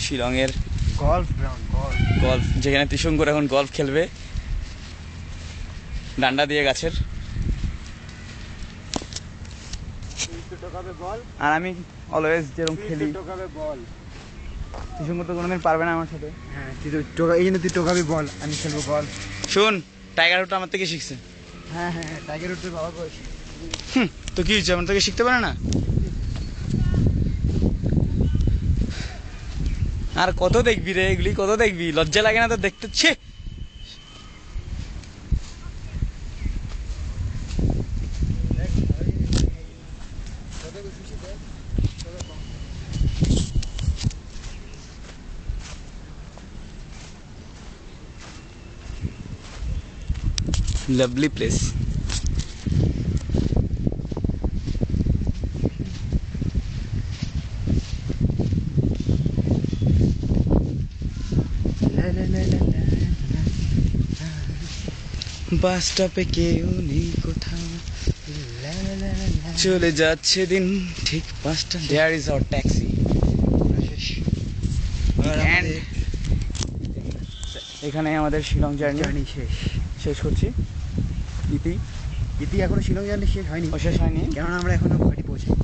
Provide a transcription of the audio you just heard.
শিলংয়ের golf ground, golf, যেখানে ত্রিশঙ্কুর এখন golf খেলবে ডান্ডা দিয়ে গাছের। আর আমি অলওয়েজ যেরকম খেলি, বল। ত্রিশঙ্কুর তো কোনোদিন পারবে না আমার সাথে। হ্যাঁ, এই জন্য তুই টোকাবি বল, আমি খেলবো গল। শোন, টাইগার উড আমার থেকে শিখছে। হ্যাঁ হ্যাঁ, টাইগার উড তোর বাবা বয়সী। তো কি হচ্ছে, আমার থেকে শিখতে পারে না? আর কত দেখবি রে এগুলি, কত দেখবি? লজ্জা লাগে না তো দেখতে? ছে, lovely place. বাস স্টপে কেউ নেই কোথাও, চলে যাচ্ছে দিন ঠিক 5টা। There is our taxi. এখানে আমাদের শিলং জার্নি শেষ করছি। ইতি এখনো শিলং জার্নি শেষ হয়নি, শেষ হয়নি, কেননা আমরা এখনো গুয়াহাটি পৌঁছাই।